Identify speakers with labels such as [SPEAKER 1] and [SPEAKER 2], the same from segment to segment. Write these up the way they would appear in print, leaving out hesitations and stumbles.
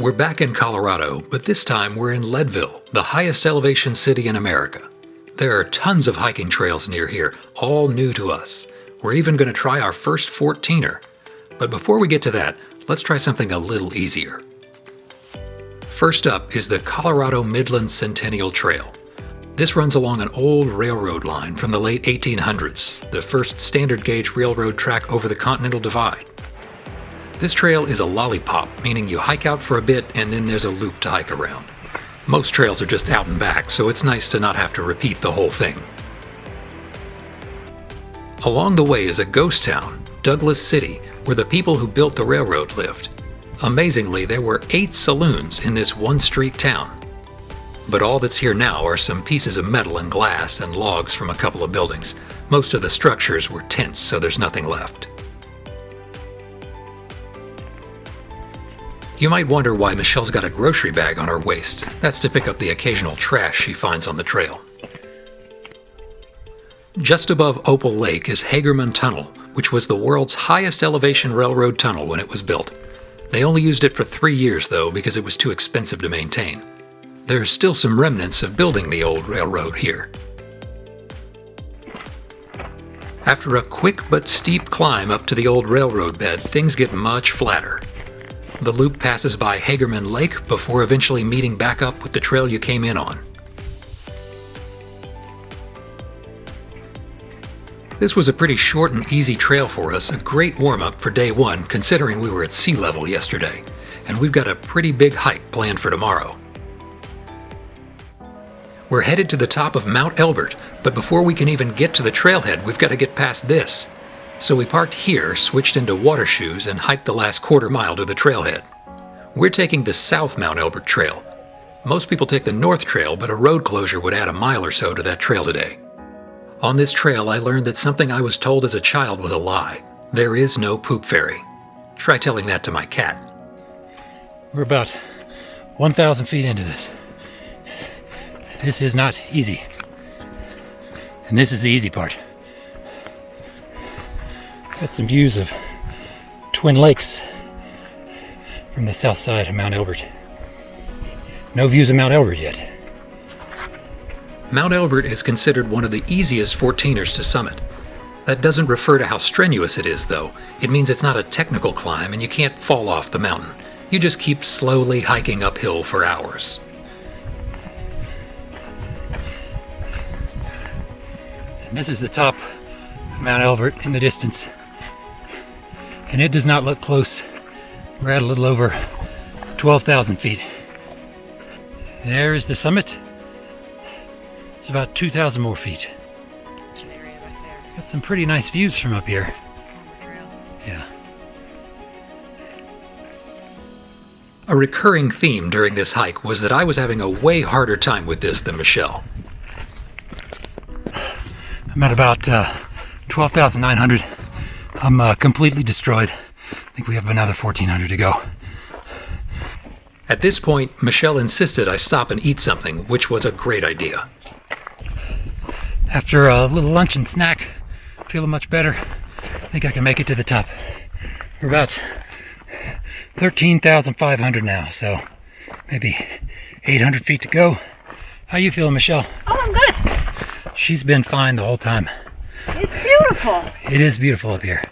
[SPEAKER 1] We're back in Colorado, but this time we're in Leadville, the highest elevation city in America. There are tons of hiking trails near here, all new to us. We're even going to try our first 14er. But before we get to that, let's try something a little easier. First up is the Colorado Midland Centennial Trail. This runs along an old railroad line from the late 1800s, the first standard gauge railroad track over the Continental Divide. This trail is a lollipop, meaning you hike out for a bit and then there's a loop to hike around. Most trails are just out and back, so it's nice to not have to repeat the whole thing. Along the way is a ghost town, Douglas City, where the people who built the railroad lived. Amazingly, there were 8 saloons in this one-street town. But all that's here now are some pieces of metal and glass and logs from a couple of buildings. Most of the structures were tents, so there's nothing left. You might wonder why Michelle's got a grocery bag on her waist. That's to pick up the occasional trash she finds on the trail. Just above Opal Lake is Hagerman Tunnel, which was the world's highest elevation railroad tunnel when it was built. They only used it for 3 years though, because it was too expensive to maintain. There are still some remnants of building the old railroad here. After a quick but steep climb up to the old railroad bed, things get much flatter. The loop passes by Hagerman Lake before eventually meeting back up with the trail you came in on. This was a pretty short and easy trail for us, a great warm-up for day one considering we were at sea level yesterday, and we've got a pretty big hike planned for tomorrow. We're headed to the top of Mount Elbert, but before we can even get to the trailhead, we've got to get past this. So we parked here, switched into water shoes, and hiked the last quarter mile to the trailhead. We're taking the South Mount Elbert Trail. Most people take the North Trail, but a road closure would add a mile or so to that trail today. On this trail, I learned that something I was told as a child was a lie. There is no poop fairy. Try telling that to my cat.
[SPEAKER 2] We're about 1,000 feet into this. This is not easy. And this is the easy part. Got some views of Twin Lakes from the south side of Mount Elbert. No views of Mount Elbert yet.
[SPEAKER 1] Mount Elbert is considered one of the easiest 14ers to summit. That doesn't refer to how strenuous it is, though. It means it's not a technical climb and you can't fall off the mountain. You just keep slowly hiking uphill for hours.
[SPEAKER 2] And this is the top of Mount Elbert in the distance. And it does not look close. We're at a little over 12,000 feet. There is the summit. It's about 2,000 more feet. Got some pretty nice views from up here. Yeah.
[SPEAKER 1] A recurring theme during this hike was that I was having a way harder time with this than Michelle.
[SPEAKER 2] I'm at about 12,900. I'm completely destroyed. I think we have another 1,400 to go.
[SPEAKER 1] At this point, Michelle insisted I stop and eat something, which was a great idea.
[SPEAKER 2] After a little lunch and snack, feeling much better. I think I can make it to the top. We're about 13,500 now, so maybe 800 feet to go. How you feeling, Michelle?
[SPEAKER 3] Oh, I'm good.
[SPEAKER 2] She's been fine the whole time.
[SPEAKER 3] It's beautiful.
[SPEAKER 2] It is beautiful up here.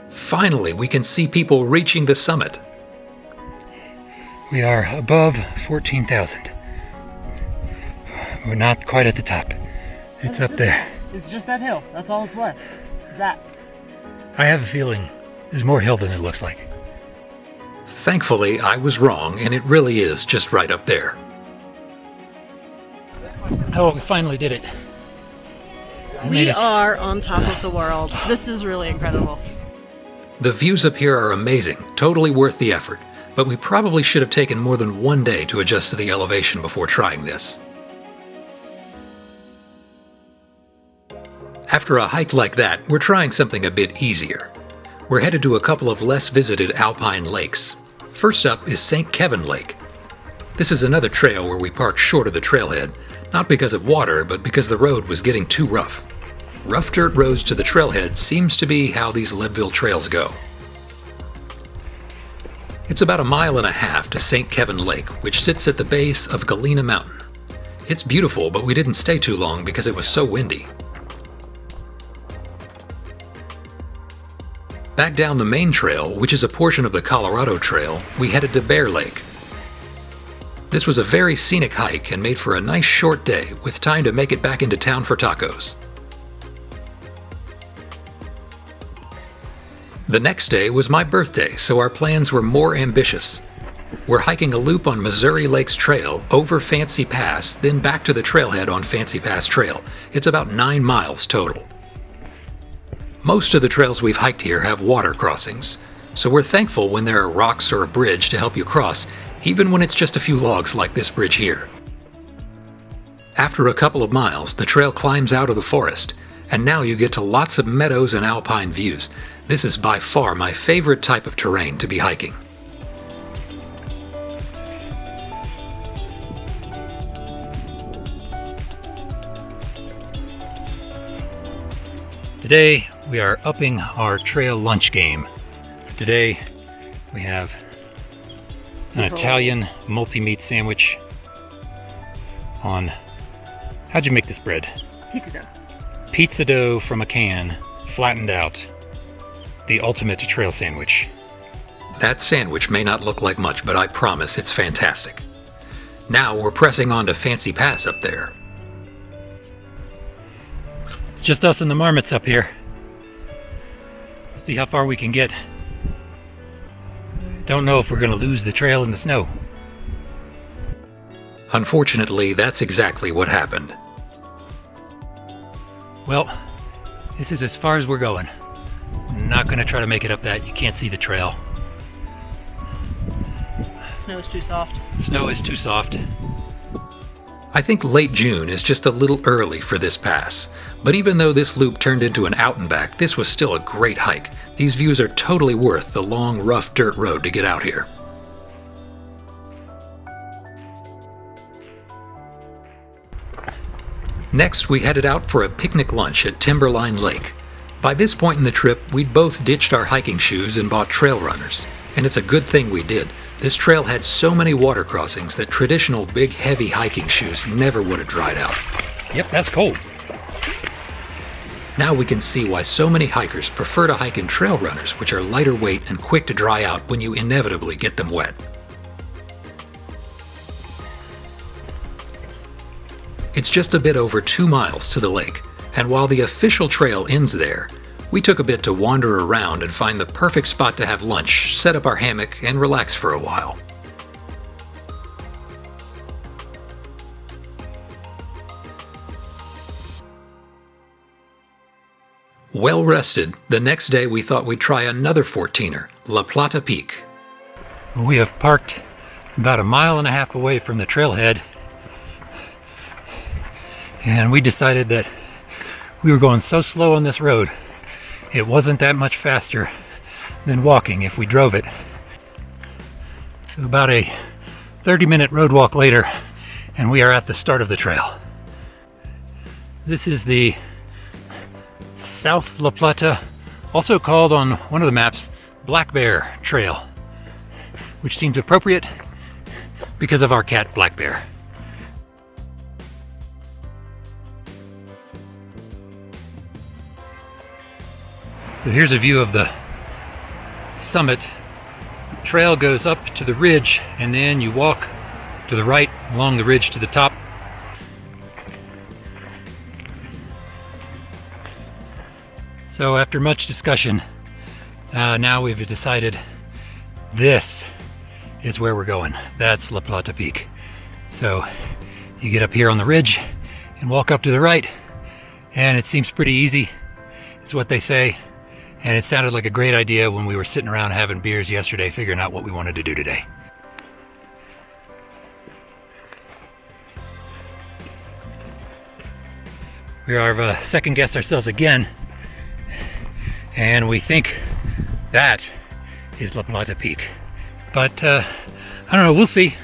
[SPEAKER 1] Finally, we can see people reaching the summit.
[SPEAKER 2] We are above 14,000. We're not quite at the top. It's up there.
[SPEAKER 3] It's just that hill. That's all it's left. Is that.
[SPEAKER 2] I have a feeling there's more hill than it looks like.
[SPEAKER 1] Thankfully, I was wrong, and it really is just right up there.
[SPEAKER 2] Oh, we finally did it.
[SPEAKER 3] We are on top of the world. This is really incredible.
[SPEAKER 1] The views up here are amazing, totally worth the effort, but we probably should have taken more than one day to adjust to the elevation before trying this. After a hike like that, we're trying something a bit easier. We're headed to a couple of less visited alpine lakes. First up is St. Kevin Lake. This is another trail where we parked short of the trailhead, not because of water, but because the road was getting too rough. Rough dirt roads to the trailhead seems to be how these Leadville trails go. It's about 1.5 miles to St. Kevin Lake, which sits at the base of Galena Mountain. It's beautiful, but we didn't stay too long because it was so windy. Back down the main trail, which is a portion of the Colorado Trail, we headed to Bear Lake. This was a very scenic hike and made for a nice short day with time to make it back into town for tacos. The next day was my birthday, so our plans were more ambitious. We're hiking a loop on Missouri Lakes Trail over Fancy Pass, then back to the trailhead on Fancy Pass Trail. It's about 9 miles total. Most of the trails we've hiked here have water crossings, so we're thankful when there are rocks or a bridge to help you cross, even when it's just a few logs like this bridge here. After a couple of miles, the trail climbs out of the forest, and now you get to lots of meadows and alpine views. This is by far my favorite type of terrain to be hiking.
[SPEAKER 2] Today we are upping our trail lunch game. Today we have an Italian multi-meat sandwich on, how'd you make this bread?
[SPEAKER 3] Pizza dough.
[SPEAKER 2] Pizza dough from a can, flattened out. The ultimate trail sandwich.
[SPEAKER 1] That sandwich may not look like much, but I promise it's fantastic. Now we're pressing on to Fancy Pass up there.
[SPEAKER 2] It's just us and the marmots up here. Let's see how far we can get. Don't know if we're going to lose the trail in the snow.
[SPEAKER 1] Unfortunately, that's exactly what happened.
[SPEAKER 2] Well, this is as far as we're going. Not going to try to make it up that. You can't see the trail.
[SPEAKER 3] Snow is too soft.
[SPEAKER 2] Snow is too soft.
[SPEAKER 1] I think late June is just a little early for this pass, but even though this loop turned into an out and back, this was still a great hike. These views are totally worth the long, rough dirt road to get out here. Next, we headed out for a picnic lunch at Timberline Lake. By this point in the trip, we'd both ditched our hiking shoes and bought trail runners, and it's a good thing we did. This trail had so many water crossings that traditional big heavy hiking shoes never would have dried out.
[SPEAKER 2] Yep, that's cold.
[SPEAKER 1] Now we can see why so many hikers prefer to hike in trail runners, which are lighter weight and quick to dry out when you inevitably get them wet. It's just a bit over 2 miles to the lake, and while the official trail ends there, we took a bit to wander around and find the perfect spot to have lunch, set up our hammock, and relax for a while. Well rested, the next day we thought we'd try another 14er, La Plata Peak.
[SPEAKER 2] We have parked about 1.5 miles away from the trailhead, and we decided that we were going so slow on this road, it wasn't that much faster than walking if we drove it. So about a 30-minute road walk later, and we are at the start of the trail. This is the South La Plata, also called on one of the maps Black Bear Trail, which seems appropriate because of our cat Black Bear. So here's a view of the summit. Trail goes up to the ridge, and then you walk to the right along the ridge to the top. So after much discussion, now we've decided this is where we're going. That's La Plata Peak. So you get up here on the ridge and walk up to the right, and it seems pretty easy. It's what they say. And it sounded like a great idea when we were sitting around having beers yesterday, figuring out what we wanted to do today. We are second guessed ourselves again, and we think that is La Plata Peak. But I don't know, we'll see.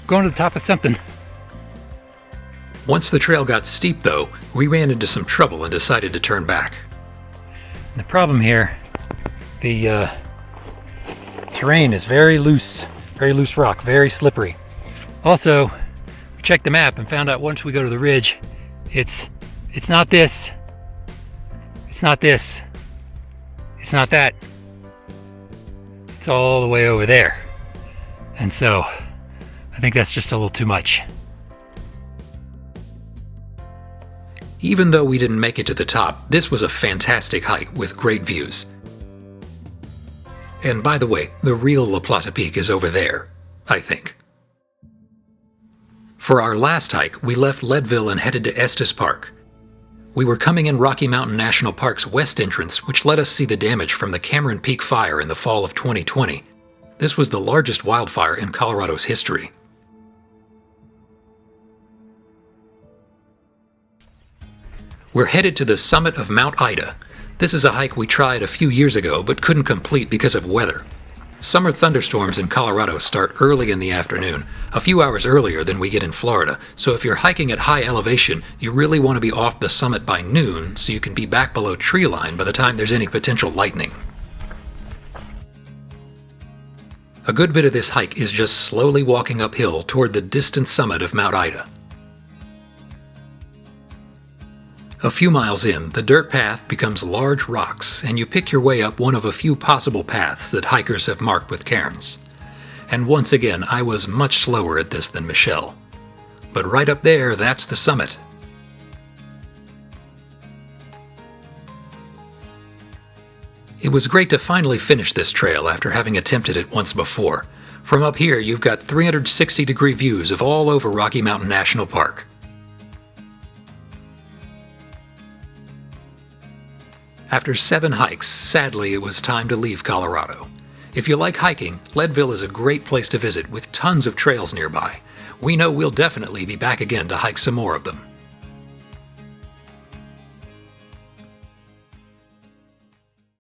[SPEAKER 2] Going to the top of something.
[SPEAKER 1] Once the trail got steep though, we ran into some trouble and decided to turn back.
[SPEAKER 2] The problem here, the terrain is very loose rock, very slippery. Also, we checked the map and found out once we go to the ridge, it's not this, it's not this, it's not that. It's all the way over there. And so, I think that's just a little too much.
[SPEAKER 1] Even though we didn't make it to the top, this was a fantastic hike with great views. And by the way, the real La Plata Peak is over there, I think. For our last hike, we left Leadville and headed to Estes Park. We were coming in Rocky Mountain National Park's west entrance, which let us see the damage from the Cameron Peak fire in the fall of 2020. This was the largest wildfire in Colorado's history. We're headed to the summit of Mount Ida. This is a hike we tried a few years ago but couldn't complete because of weather. Summer thunderstorms in Colorado start early in the afternoon, a few hours earlier than we get in Florida, so if you're hiking at high elevation, you really want to be off the summit by noon so you can be back below tree line by the time there's any potential lightning. A good bit of this hike is just slowly walking uphill toward the distant summit of Mount Ida. A few miles in, the dirt path becomes large rocks, and you pick your way up one of a few possible paths that hikers have marked with cairns. And once again, I was much slower at this than Michelle. But right up there, that's the summit. It was great to finally finish this trail after having attempted it once before. From up here, you've got 360-degree views of all over Rocky Mountain National Park. After 7 hikes, sadly it was time to leave Colorado. If you like hiking, Leadville is a great place to visit with tons of trails nearby. We know we'll definitely be back again to hike some more of them.